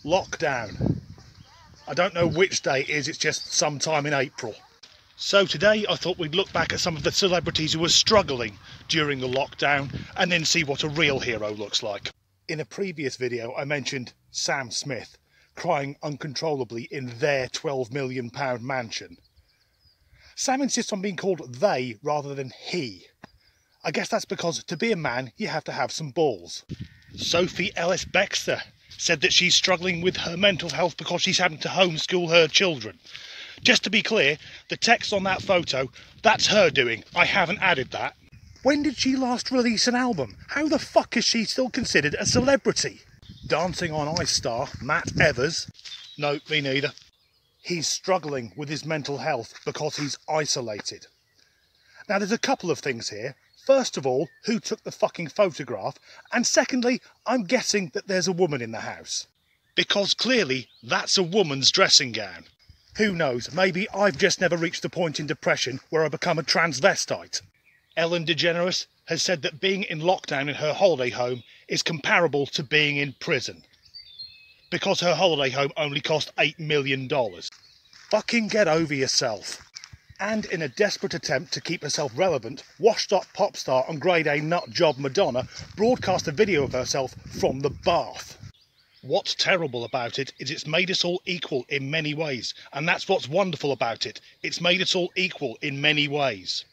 Lockdown. I don't know which day it is, it's just sometime in April. So today I thought we'd look back at some of the celebrities who were struggling during the lockdown and then see what a real hero looks like. In a previous video I mentioned Sam Smith crying uncontrollably in their £12 million mansion. Sam insists on being called they rather than he. I guess that's because to be a man you have to have some balls. Sophie Ellis-Bextor said that she's struggling with her mental health because she's having to homeschool her children. Just to be clear, the text on that photo, that's her doing. I haven't added that. When did she last release an album? How the fuck is she still considered a celebrity? Dancing on Ice star Matt Evers. No, me neither. He's struggling with his mental health because he's isolated. Now there's a couple of things here. First of all, who took the fucking photograph? And secondly, I'm guessing that there's a woman in the house. Because clearly, that's a woman's dressing gown. Who knows, maybe I've just never reached the point in depression where I become a transvestite. Ellen DeGeneres has said that being in lockdown in her holiday home is comparable to being in prison. Because her holiday home only cost $8 million. Fucking get over yourself. And in a desperate attempt to keep herself relevant, washed-up pop star and grade A nut job Madonna broadcast a video of herself from the bath. What's terrible about it is it's made us all equal in many ways, and that's what's wonderful about it. It's made us all equal in many ways.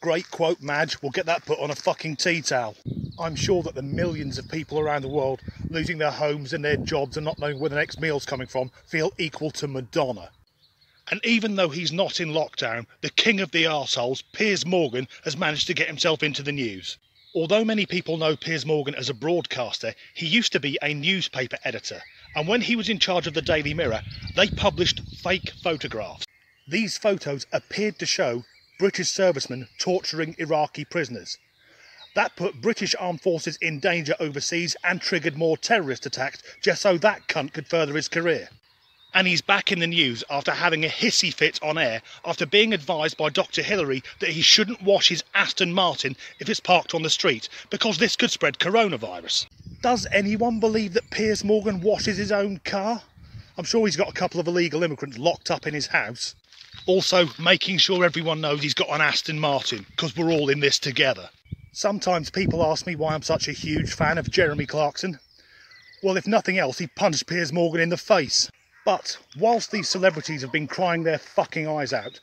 Great quote, Madge. We'll get that put on a fucking tea towel. I'm sure that the millions of people around the world losing their homes and their jobs and not knowing where the next meal's coming from feel equal to Madonna. And even though he's not in lockdown, the king of the arseholes, Piers Morgan, has managed to get himself into the news. Although many people know Piers Morgan as a broadcaster, he used to be a newspaper editor. And when he was in charge of the Daily Mirror, they published fake photographs. These photos appeared to show British servicemen torturing Iraqi prisoners. That put British armed forces in danger overseas and triggered more terrorist attacks just so that cunt could further his career. And he's back in the news after having a hissy fit on air after being advised by Dr. Hillary that he shouldn't wash his Aston Martin if it's parked on the street because this could spread coronavirus. Does anyone believe that Piers Morgan washes his own car? I'm sure he's got a couple of illegal immigrants locked up in his house. Also, making sure everyone knows he's got an Aston Martin because we're all in this together. Sometimes people ask me why I'm such a huge fan of Jeremy Clarkson. Well, if nothing else, he punched Piers Morgan in the face. But whilst these celebrities have been crying their fucking eyes out,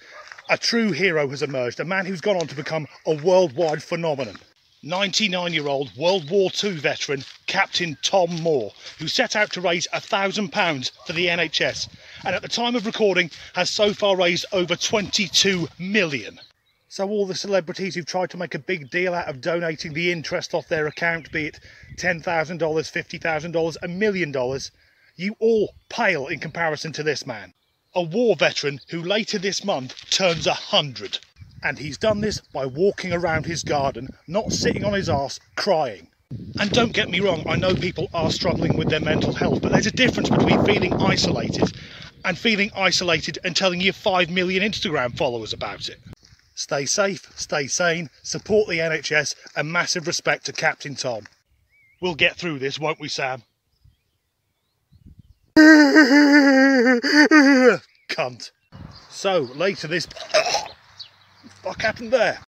a true hero has emerged, a man who's gone on to become a worldwide phenomenon. 99-year-old World War II veteran Captain Tom Moore, who set out to raise £1,000 for the NHS, and at the time of recording has so far raised over 22 million. So all the celebrities who've tried to make a big deal out of donating the interest off their account, be it $10,000, $50,000, $1 million, you all pale in comparison to this man. A war veteran who later this month turns 100. And he's done this by walking around his garden, not sitting on his arse, crying. And don't get me wrong, I know people are struggling with their mental health, but there's a difference between feeling isolated and telling your 5 million Instagram followers about it. Stay safe, stay sane, support the NHS, and massive respect to Captain Tom. We'll get through this, won't we, Sam? Cunt. So, later this... What the fuck happened there?